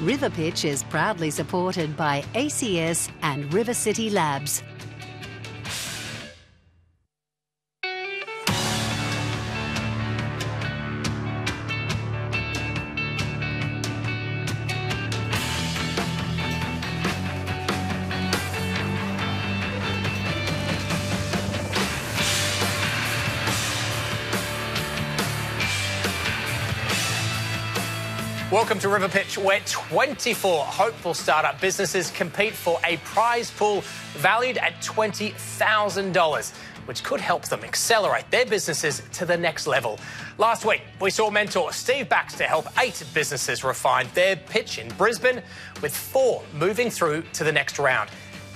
RiverPitch is proudly supported by ACS and River City Labs. Welcome to RiverPitch, where 24 hopeful startup businesses compete for a prize pool valued at $20,000, which could help them accelerate their businesses to the next level. Last week, we saw mentor Steve Baxter help 8 businesses refine their pitch in Brisbane, with 4 moving through to the next round.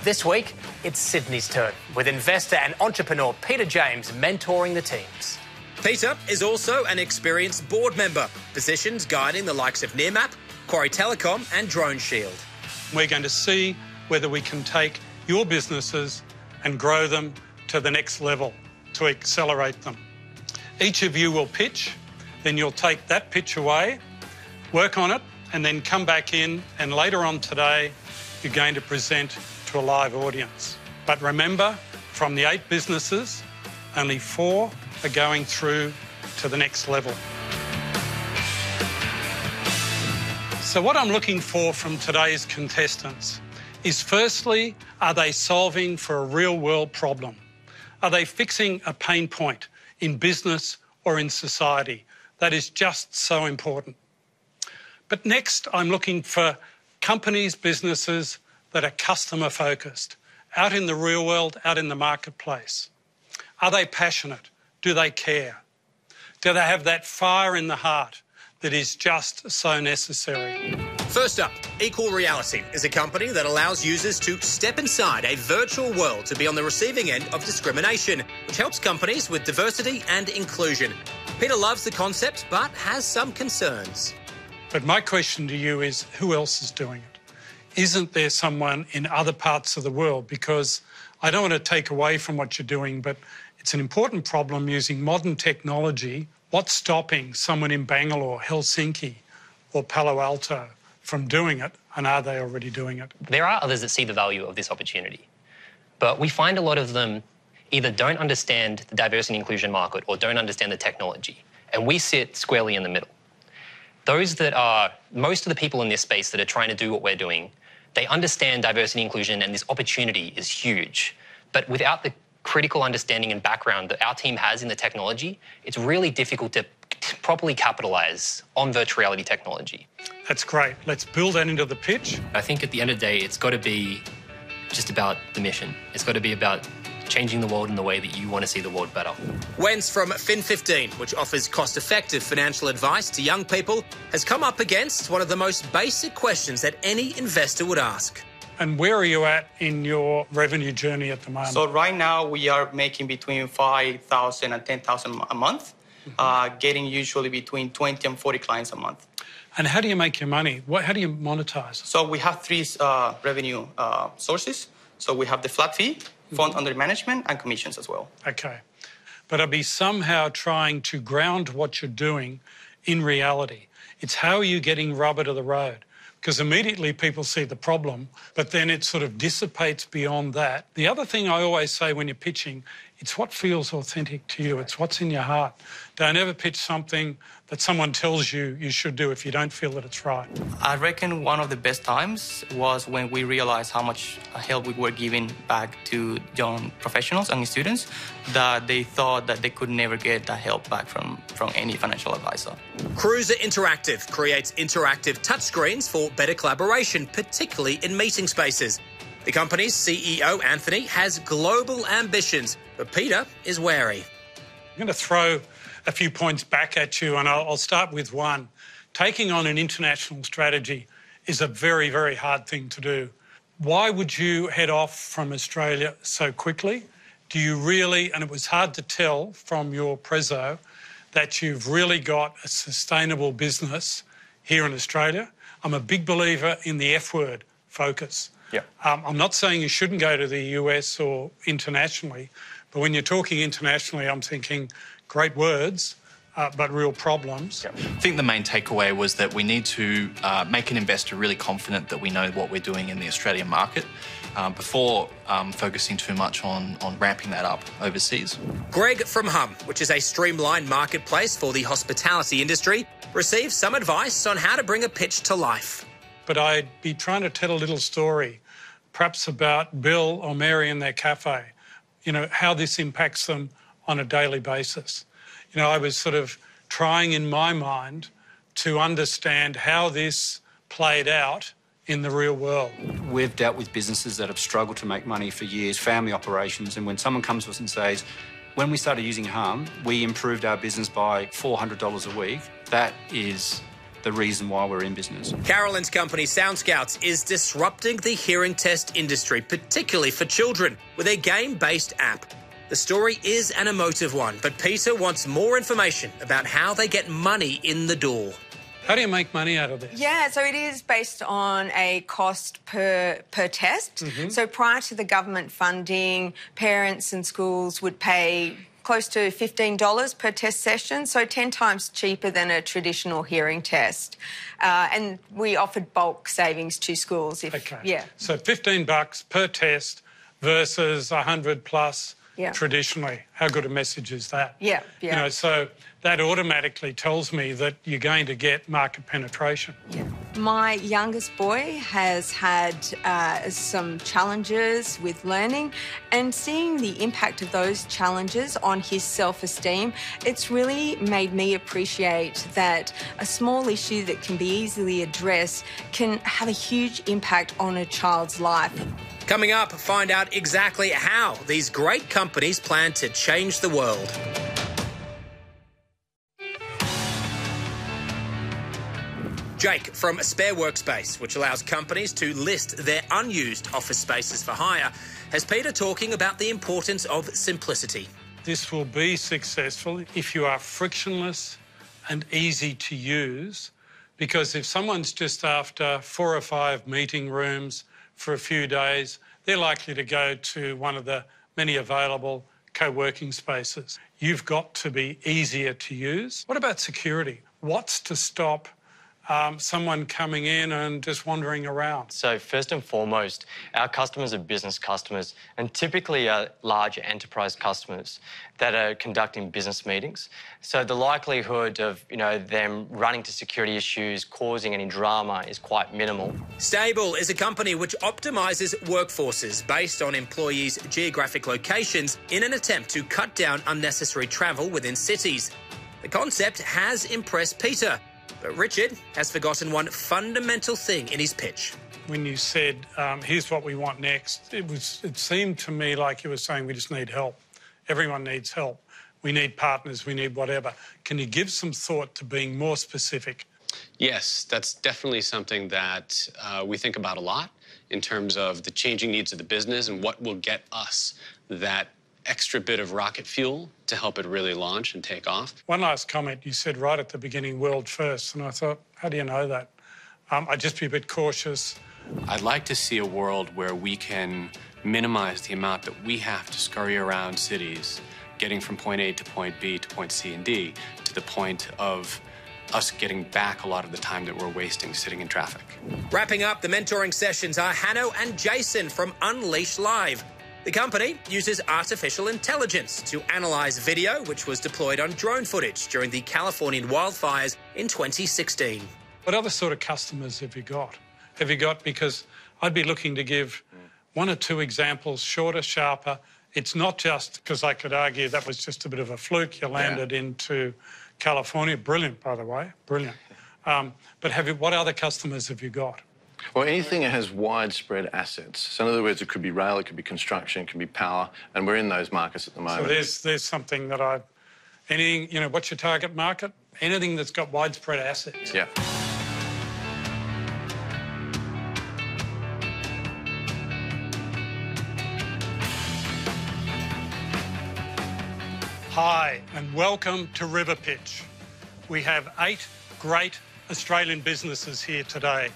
This week, it's Sydney's turn, with investor and entrepreneur Peter James mentoring the teams. Peter is also an experienced board member, positions guiding the likes of Nearmap, Quarry Telecom and Drone Shield. We're going to see whether we can take your businesses and grow them to the next level, to accelerate them. Each of you will pitch, then you'll take that pitch away, work on it, and then come back in, and later on today, you're going to present to a live audience. But remember, from the 8 businesses, only 4 are going through to the next level. So what I'm looking for from today's contestants is, firstly, are they solving for a real-world problem? Are they fixing a pain point in business or in society? That is just so important. But next, I'm looking for companies, businesses that are customer-focused, out in the real world, out in the marketplace. Are they passionate? Do they care? Do they have that fire in the heart that is just so necessary? First up, Equal Reality is a company that allows users to step inside a virtual world to be on the receiving end of discrimination, which helps companies with diversity and inclusion. Peter loves the concept, but has some concerns. But my question to you is, who else is doing it? Isn't there someone in other parts of the world? Because I don't want to take away from what you're doing, but it's an important problem using modern technology. What's stopping someone in Bangalore, Helsinki or Palo Alto from doing it, and are they already doing it? There are others that see the value of this opportunity, but we find a lot of them either don't understand the diversity and inclusion market or don't understand the technology, and we sit squarely in the middle. Those that are, most of the people in this space that are trying to do what we're doing, they understand diversity and inclusion, and this opportunity is huge, but without the critical understanding and background that our team has in the technology, it's really difficult to properly capitalize on virtual reality technology. That's great. Let's build that into the pitch. I think at the end of the day, it's got to be just about the mission. It's got to be about changing the world in the way that you want to see the world better. Wens from Fin15, which offers cost-effective financial advice to young people, has come up against one of the most basic questions that any investor would ask. And where are you at in your revenue journey at the moment? So right now we are making between 5,000 and 10,000 a month, getting usually between 20 and 40 clients a month. And how do you make your money? How do you monetize? So we have 3 revenue sources. So we have the flat fee, fund under management, and commissions as well. Okay. But I'll be somehow trying to ground what you're doing in reality. It's how are you getting rubber to the road? Because immediately people see the problem, but then it sort of dissipates beyond that. The other thing I always say when you're pitching, it's what feels authentic to you. It's what's in your heart. Don't ever pitch something that someone tells you you should do if you don't feel that it's right. I reckon one of the best times was when we realized how much help we were giving back to young professionals and students, that they thought that they could never get that help back from any financial advisor. Cruiser Interactive creates interactive touchscreens for better collaboration, particularly in meeting spaces. The company's CEO, Anthony, has global ambitions, but Peter is wary. I'm going to throw a few points back at you, and I'll start with one. Taking on an international strategy is a very, very hard thing to do. Why would you head off from Australia so quickly? Do you really, and it was hard to tell from your prezzo, that you've really got a sustainable business here in Australia? I'm a big believer in the F word, focus. Yeah. I'm not saying you shouldn't go to the US or internationally, but when you're talking internationally, I'm thinking great words, but real problems. I think the main takeaway was that we need to make an investor really confident that we know what we're doing in the Australian market before focusing too much on ramping that up overseas. Greg from Hum, which is a streamlined marketplace for the hospitality industry, received some advice on how to bring a pitch to life. But I'd be trying to tell a little story, perhaps about Bill or Mary in their cafe, you know, how this impacts them on a daily basis. You know, I was sort of trying in my mind to understand how this played out in the real world. We've dealt with businesses that have struggled to make money for years, family operations, and when someone comes to us and says, when we started using Hum, we improved our business by $400 a week, that is the reason why we're in business. Carolyn's company, Sound Scouts, is disrupting the hearing test industry, particularly for children, with a game-based app. The story is an emotive one, but Peter wants more information about how they get money in the door. How do you make money out of this? Yeah, so it is based on a cost per test. Mm-hmm. So prior to the government funding, parents and schools would pay close to $15 per test session, so 10 times cheaper than a traditional hearing test. And we offered bulk savings to schools. Okay. So $15 per test versus 100 plus traditionally. How good a message is that? Yeah. You know, so that automatically tells me that you're going to get market penetration. Yeah. My youngest boy has had some challenges with learning, and seeing the impact of those challenges on his self-esteem, it's really made me appreciate that a small issue that can be easily addressed can have a huge impact on a child's life. Coming up, find out exactly how these great companies plan to change the world. Jake from Spare Workspace, which allows companies to list their unused office spaces for hire, has Peter talking about the importance of simplicity. This will be successful if you are frictionless and easy to use, because if someone's just after 4 or 5 meeting rooms for a few days, they're likely to go to one of the many available co-working spaces. You've got to be easier to use. What about security? What's to stop someone coming in and just wandering around? So first and foremost, our customers are business customers and typically are larger enterprise customers that are conducting business meetings. So the likelihood of, them running to security issues, causing any drama is quite minimal. Stable is a company which optimises workforces based on employees' geographic locations in an attempt to cut down unnecessary travel within cities. The concept has impressed Peter, but Richard has forgotten one fundamental thing in his pitch. When you said, here's what we want next, it seemed to me like you were saying we just need help. Everyone needs help. We need partners, we need whatever. Can you give some thought to being more specific? Yes, that's definitely something that we think about a lot in terms of the changing needs of the business and what will get us that extra bit of rocket fuel to help it really launch and take off. One last comment, you said right at the beginning, world first, and I thought, how do you know that? I'd just be a bit cautious. I'd like to see a world where we can minimize the amount that we have to scurry around cities, getting from point A to point B to point C and D, to the point of us getting back a lot of the time that we're wasting sitting in traffic. Wrapping up the mentoring sessions are Hanno and Jason from Unleash Live. The company uses artificial intelligence to analyse video, which was deployed on drone footage during the Californian wildfires in 2016. What other sort of customers have you got? Because I'd be looking to give 1 or 2 examples, shorter, sharper. It's not just because I could argue that was just a bit of a fluke. You landed into California. Brilliant, by the way, brilliant. But what other customers have you got? Well, anything that has widespread assets. So in other words, it could be rail, it could be construction, it could be power, and we're in those markets at the moment. So there's something that what's your target market? Anything that's got widespread assets. Yeah. Hi, and welcome to RiverPitch. We have 8 great Australian businesses here today.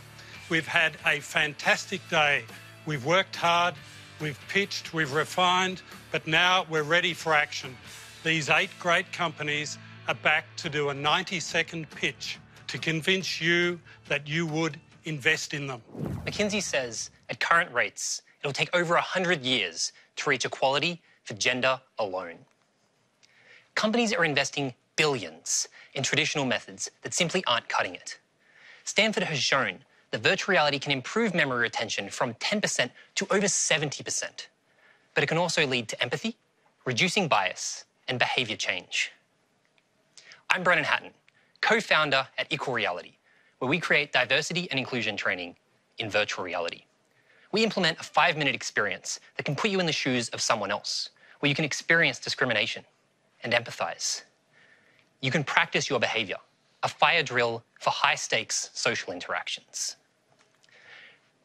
We've had a fantastic day. We've worked hard, we've pitched, we've refined, but now we're ready for action. These 8 great companies are back to do a 90-second pitch to convince you that you would invest in them. McKinsey says at current rates, it'll take over 100 years to reach equality for gender alone. Companies are investing billions in traditional methods that simply aren't cutting it. Stanford has shown that virtual reality can improve memory retention from 10% to over 70%. But it can also lead to empathy, reducing bias, and behaviour change. I'm Brennan Hatton, co-founder at Equal Reality, where we create diversity and inclusion training in virtual reality. We implement a 5-minute experience that can put you in the shoes of someone else, where you can experience discrimination and empathise. You can practice your behaviour, a fire drill for high-stakes social interactions.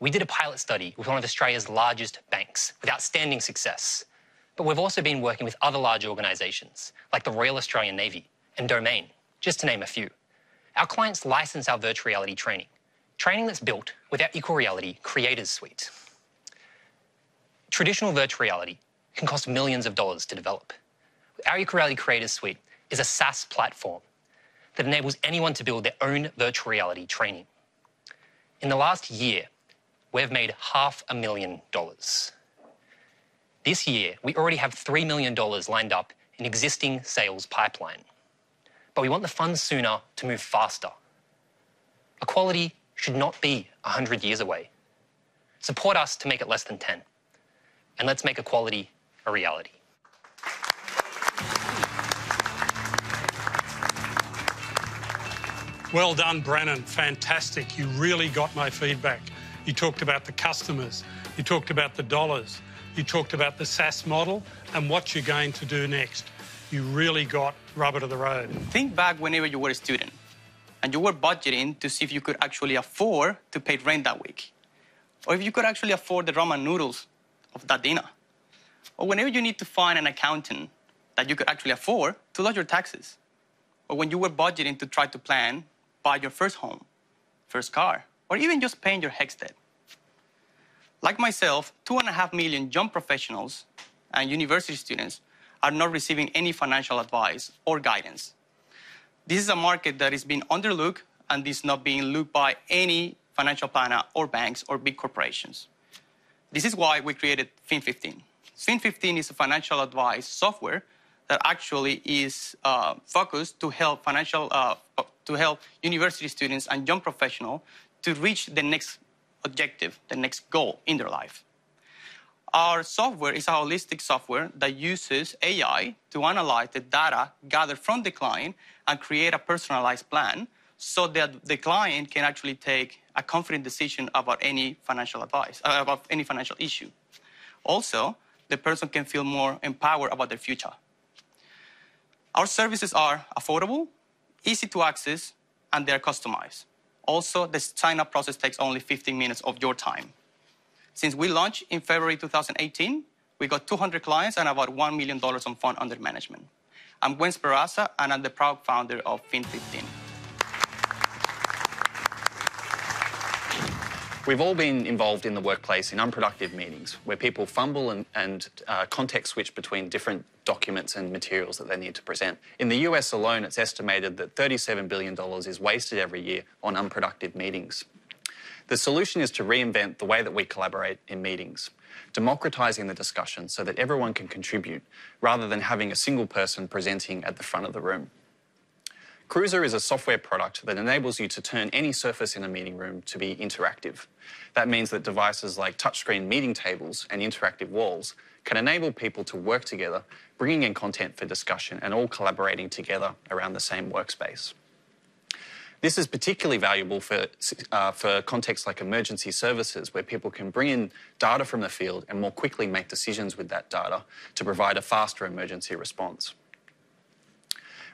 We did a pilot study with one of Australia's largest banks with outstanding success, but we've also been working with other large organisations like the Royal Australian Navy and Domain, just to name a few. Our clients license our virtual reality training that's built with our Equal Reality Creators Suite. Traditional virtual reality can cost millions of dollars to develop. Our Equal Reality Creators Suite is a SaaS platform that enables anyone to build their own virtual reality training. In the last year, we've made $500,000. This year, we already have $3 million lined up in existing sales pipeline. But we want the funds sooner to move faster. Equality should not be 100 years away. Support us to make it less than 10. And let's make equality a reality. Well done, Brennan. Fantastic. You really got my feedback. You talked about the customers. You talked about the dollars. You talked about the SaaS model and what you're going to do next. You really got rubber to the road. Think back whenever you were a student and you were budgeting to see if you could actually afford to pay rent that week, or if you could actually afford the ramen noodles of that dinner, or whenever you need to find an accountant that you could actually afford to lodge your taxes, or when you were budgeting to try to plan buy your first home, first car, or even just paying your HECS debt. Like myself, 2.5 million young professionals and university students are not receiving any financial advice or guidance. This is a market that is being underlooked and is not being looked by any financial planner or banks or big corporations. This is why we created Fin15. Fin15 is a financial advice software that actually is focused to help university students and young professionals to reach the next objective, the next goal in their life. Our software is a holistic software that uses AI to analyze the data gathered from the client and create a personalized plan so that the client can actually take a confident decision about any financial advice, about any financial issue. Also, the person can feel more empowered about their future. Our services are affordable, easy to access, and they're customized. Also, the sign-up process takes only 15 minutes of your time. Since we launched in February 2018, we got 200 clients and about $1 million on fund under management. I'm Gwen Speraza, and I'm the proud founder of Fin15. We've all been involved in the workplace in unproductive meetings where people fumble and context switch between different documents and materials that they need to present. In the US alone, it's estimated that $37 billion is wasted every year on unproductive meetings. The solution is to reinvent the way that we collaborate in meetings, democratising the discussion so that everyone can contribute rather than having a single person presenting at the front of the room. Cruiser is a software product that enables you to turn any surface in a meeting room to be interactive. That means that devices like touchscreen meeting tables and interactive walls can enable people to work together, bringing in content for discussion and all collaborating together around the same workspace. This is particularly valuable for contexts like emergency services, where people can bring in data from the field and more quickly make decisions with that data to provide a faster emergency response.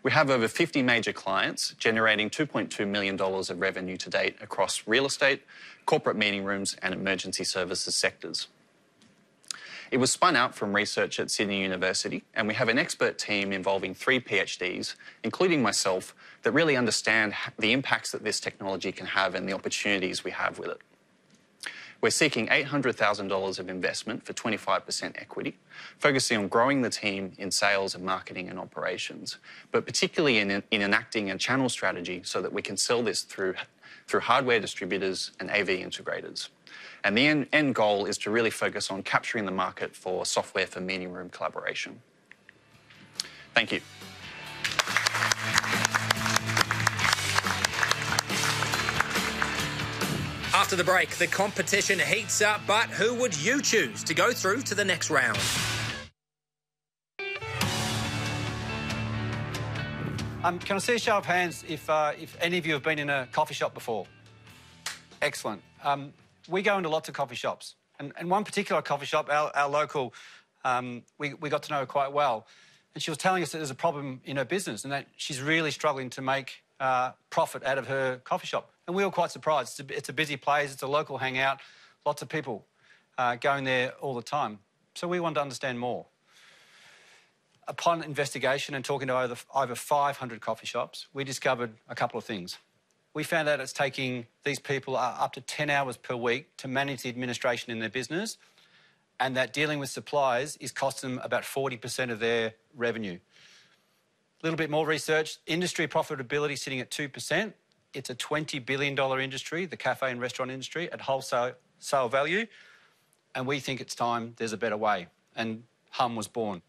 We have over 50 major clients, generating $2.2 million of revenue to date across real estate, corporate meeting rooms, and emergency services sectors. It was spun out from research at Sydney University, and we have an expert team involving 3 PhDs, including myself, that really understand the impacts that this technology can have and the opportunities we have with it. We're seeking $800,000 of investment for 25% equity, focusing on growing the team in sales and marketing and operations, but particularly in enacting a channel strategy so that we can sell this through hardware distributors and AV integrators. And the end goal is to really focus on capturing the market for software for meeting room collaboration. Thank you. After the break, the competition heats up, but who would you choose to go through to the next round? Can I see a show of hands if any of you have been in a coffee shop before? Excellent. We go into lots of coffee shops, and one particular coffee shop, our local, we got to know her quite well, and she was telling us that there's a problem in her business and that she's really struggling to make profit out of her coffee shop. And we were quite surprised. It's a busy place, it's a local hangout, lots of people going there all the time. So we wanted to understand more. Upon investigation and talking to over 500 coffee shops, we discovered a couple of things. We found out it's taking these people up to 10 hours per week to manage the administration in their business, and that dealing with suppliers is costing them about 40% of their revenue. A little bit more research, industry profitability sitting at 2%. It's a $20 billion industry, the cafe and restaurant industry, at wholesale sale value, and we think it's time there's a better way, and Hum was born.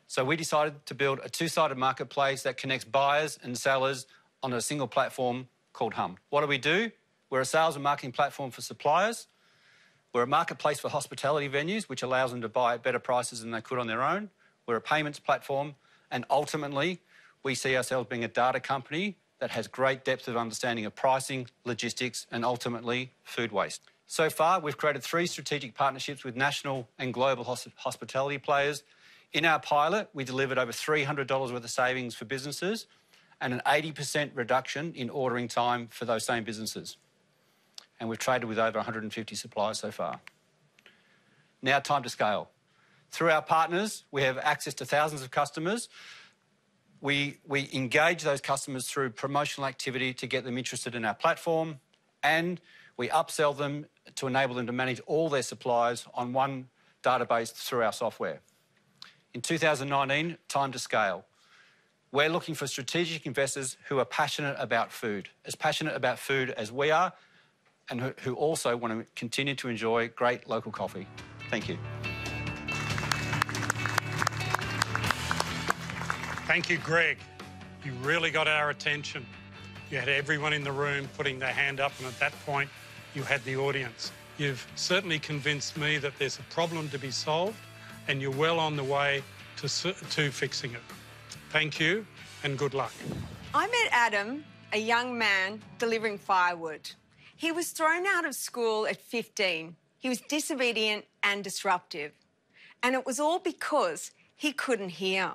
So we decided to build a two-sided marketplace that connects buyers and sellers on a single platform called Hum. What do? We're a sales and marketing platform for suppliers. We're a marketplace for hospitality venues, which allows them to buy at better prices than they could on their own. We're a payments platform, and ultimately, we see ourselves being a data company that has great depth of understanding of pricing, logistics, and ultimately, food waste. So far, we've created 3 strategic partnerships with national and global hospitality players. In our pilot, we delivered over $300 worth of savings for businesses and an 80% reduction in ordering time for those same businesses. And we've traded with over 150 suppliers so far. Now, time to scale. Through our partners, we have access to thousands of customers. We engage those customers through promotional activity to get them interested in our platform, and we upsell them to enable them to manage all their suppliers on one database through our software. In 2019, time to scale. We're looking for strategic investors who are passionate about food, as passionate about food as we are, and who also want to continue to enjoy great local coffee. Thank you. Thank you, Greg. You really got our attention. You had everyone in the room putting their hand up, and at that point, you had the audience. You've certainly convinced me that there's a problem to be solved, and you're well on the way to fixing it. Thank you, and good luck. I met Adam, a young man delivering firewood. He was thrown out of school at 15. He was disobedient and disruptive. And it was all because he couldn't hear.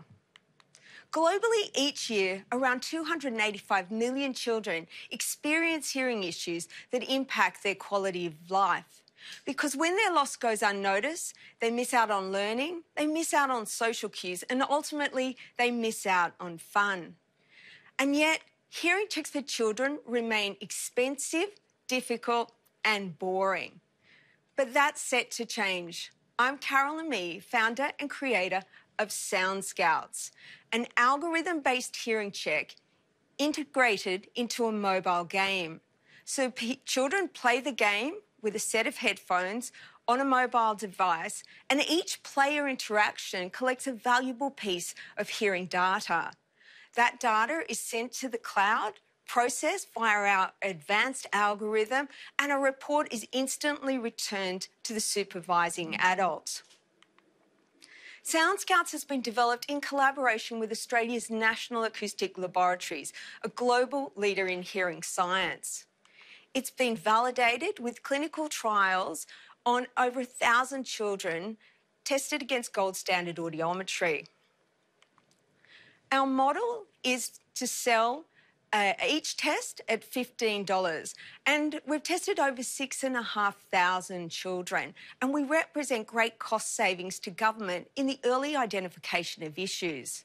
Globally, each year, around 285 million children experience hearing issues that impact their quality of life. Because when their loss goes unnoticed, they miss out on learning, they miss out on social cues, and ultimately, they miss out on fun. And yet, hearing checks for children remain expensive, difficult, and boring. But that's set to change. I'm Carolyn Mee, founder and creator of Sound Scouts, an algorithm-based hearing check integrated into a mobile game. So children play the game with a set of headphones on a mobile device, and each player interaction collects a valuable piece of hearing data. That data is sent to the cloud, processed via our advanced algorithm, and a report is instantly returned to the supervising adult. Sound Scouts has been developed in collaboration with Australia's National Acoustic Laboratories, a global leader in hearing science. It's been validated with clinical trials on over 1,000 children tested against gold standard audiometry. Our model is to sell each test at $15, and we've tested over 6,500 children, and we represent great cost savings to government in the early identification of issues.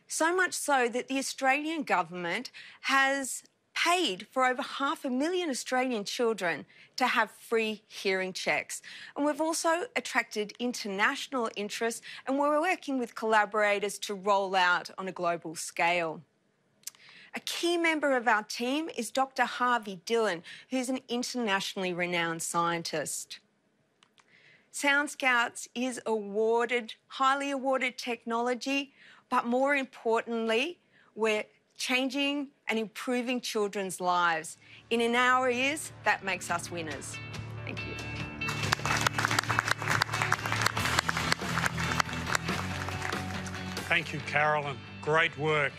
So much so that the Australian government has paid for over 500,000 Australian children to have free hearing checks. And we've also attracted international interest, and we're working with collaborators to roll out on a global scale. A key member of our team is Dr. Harvey Dillon, who's an internationally renowned scientist. Sound Scouts is highly awarded technology, but more importantly, we're changing and improving children's lives. And in our ears, that makes us winners. Thank you. Thank you, Carolyn. Great work.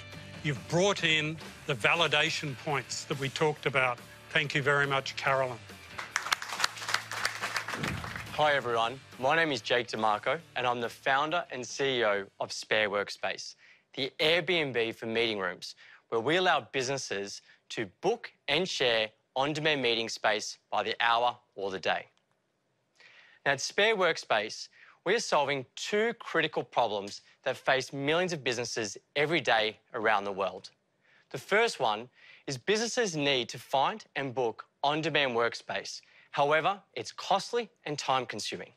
You've brought in the validation points that we talked about. Thank you very much, Carolyn. Hi everyone, my name is Jake DeMarco and I'm the founder and CEO of Spare Workspace, the Airbnb for meeting rooms, where we allow businesses to book and share on-demand meeting space by the hour or the day. Now at Spare Workspace, we are solving two critical problems that face millions of businesses every day around the world. The first one is businesses need to find and book on-demand workspace. However, it's costly and time-consuming.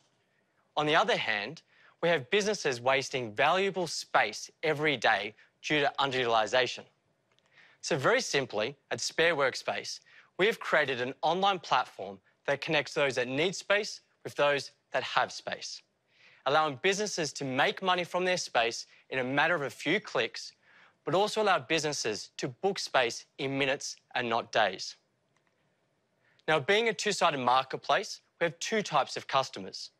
On the other hand, we have businesses wasting valuable space every day due to underutilisation. So very simply, at Spare Workspace, we have created an online platform that connects those that need space with those that have space, allowing businesses to make money from their space in a matter of a few clicks, but also allow businesses to book space in minutes and not days. Now, being a two-sided marketplace, we have two types of customers.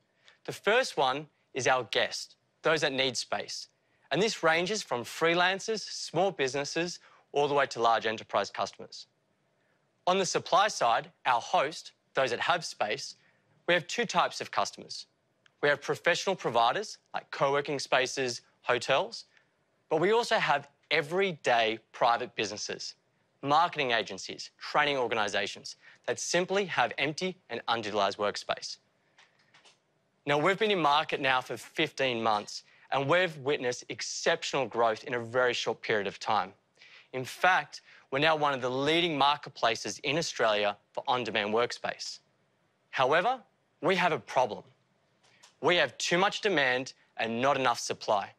The first one is our guests, those that need space. And this ranges from freelancers, small businesses, all the way to large enterprise customers. On the supply side, our host, those that have space, we have two types of customers. We have professional providers like co-working spaces, hotels, but we also have everyday private businesses, marketing agencies, training organisations that simply have empty and underutilised workspace. Now, we've been in market now for 15 months and we've witnessed exceptional growth in a very short period of time. In fact, we're now one of the leading marketplaces in Australia for on-demand workspace. However, we have a problem. We have too much demand and not enough supply.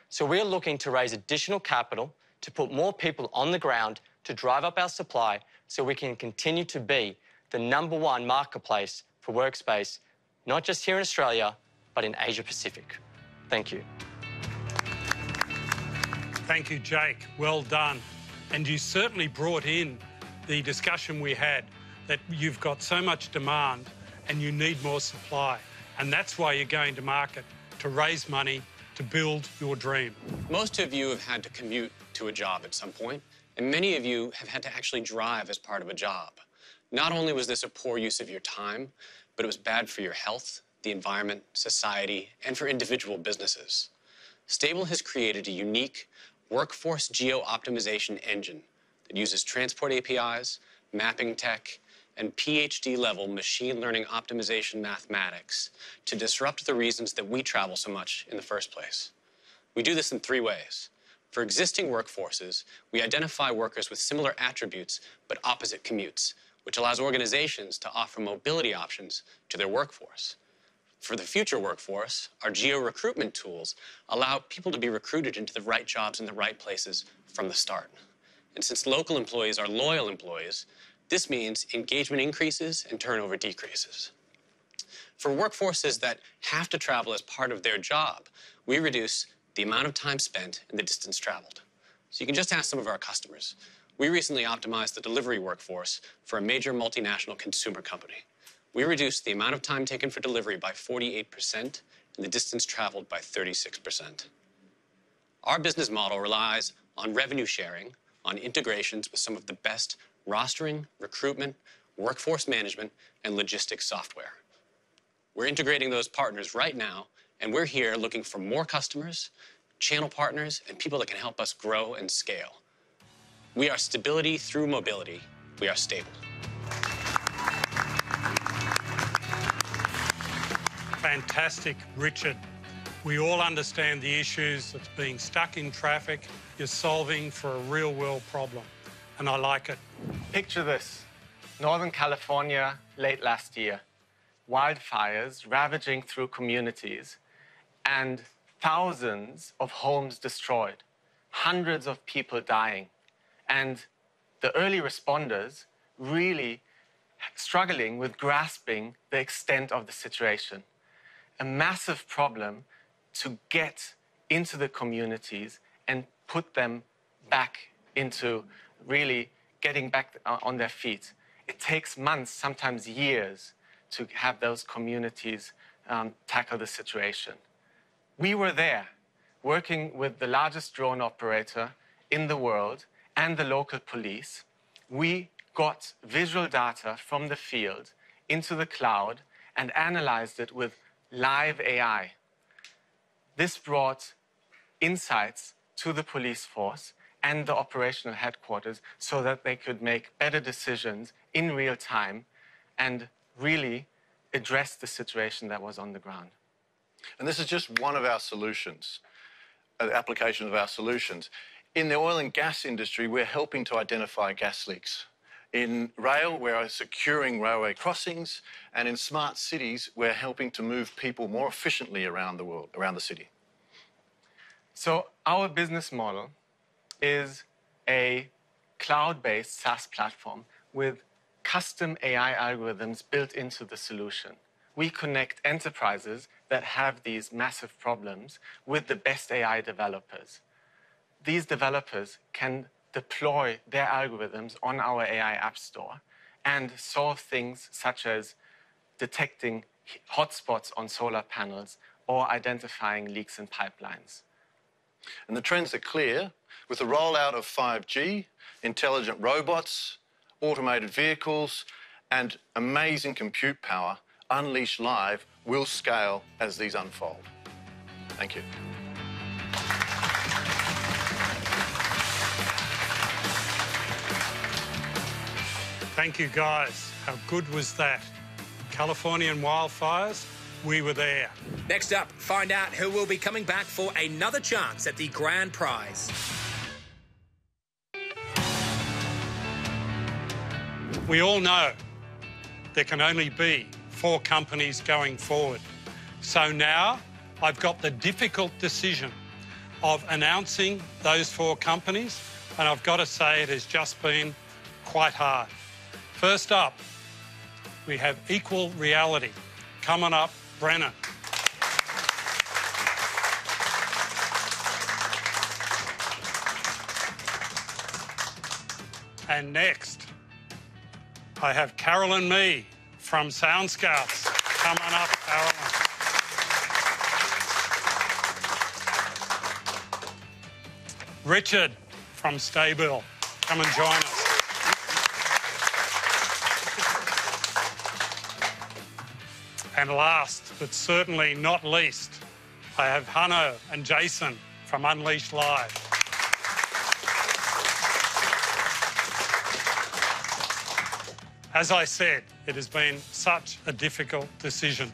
So we're looking to raise additional capital to put more people on the ground to drive up our supply so we can continue to be the #1 marketplace for workspace, not just here in Australia, but in Asia Pacific. Thank you. Thank you, Jake. Well done. And you certainly brought in the discussion we had that you've got so much demand and you need more supply. And that's why you're going to market, to raise money, to build your dream. Most of you have had to commute to a job at some point, and many of you have had to actually drive as part of a job. Not only was this a poor use of your time, but it was bad for your health, the environment, society, and for individual businesses. Stable has created a unique workforce geo-optimization engine that uses transport APIs, mapping tech, and PhD-level machine learning optimization mathematics to disrupt the reasons that we travel so much in the first place. We do this in 3 ways. For existing workforces, we identify workers with similar attributes but opposite commutes, which allows organizations to offer mobility options to their workforce. For the future workforce, our geo-recruitment tools allow people to be recruited into the right jobs in the right places from the start. And since local employees are loyal employees, this means engagement increases and turnover decreases. For workforces that have to travel as part of their job, we reduce the amount of time spent and the distance traveled. So you can just ask some of our customers. We recently optimized the delivery workforce for a major multinational consumer company. We reduced the amount of time taken for delivery by 48% and the distance traveled by 36%. Our business model relies on revenue sharing, on integrations with some of the best rostering, recruitment, workforce management, and logistics software. We're integrating those partners right now, and we're here looking for more customers, channel partners, and people that can help us grow and scale. We are stability through mobility. We are stable. Fantastic, Richard. We all understand the issues of being stuck in traffic. You're solving for a real-world problem, and I like it. Picture this. Northern California, late last year. Wildfires ravaging through communities and thousands of homes destroyed, hundreds of people dying, and the early responders really struggling with grasping the extent of the situation. A massive problem to get into the communities and put them back into really getting back on their feet. It takes months, sometimes years, to have those communities tackle the situation. We were there, working with the largest drone operator in the world and the local police. We got visual data from the field into the cloud and analyzed it with live AI. This brought insights to the police force and the operational headquarters so that they could make better decisions in real time and really address the situation that was on the ground. And this is just one of our solutions, the application of our solutions. In the oil and gas industry, we're helping to identify gas leaks. In rail, we're securing railway crossings, and in smart cities, we're helping to move people more efficiently around the world, around the city. So our business model is a cloud-based SaaS platform with custom AI algorithms built into the solution. We connect enterprises that have these massive problems with the best AI developers. These developers can deploy their algorithms on our AI App Store and solve things such as detecting hotspots on solar panels or identifying leaks in pipelines. And the trends are clear. With the rollout of 5G, intelligent robots, automated vehicles, and amazing compute power, Unleash Live will scale as these unfold. Thank you. Thank you, guys. How good was that? Californian wildfires, we were there. Next up, find out who will be coming back for another chance at the grand prize. We all know there can only be 4 companies going forward. So now I've got the difficult decision of announcing those 4 companies, and I've got to say it has just been quite hard. First up, we have Equal Reality. Coming up, Brennan. And next, I have Carolyn Mee from Soundscapes. Come on up, Carolyn. Richard from Staybill. Come and join us. And last, but certainly not least, I have Hanno and Jason from Unleash Live. As I said, it has been such a difficult decision.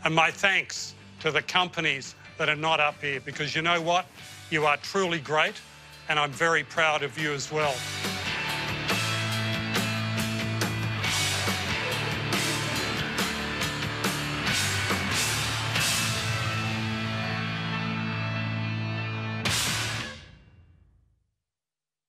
And my thanks to the companies that are not up here, because you know what? You are truly great, and I'm very proud of you as well.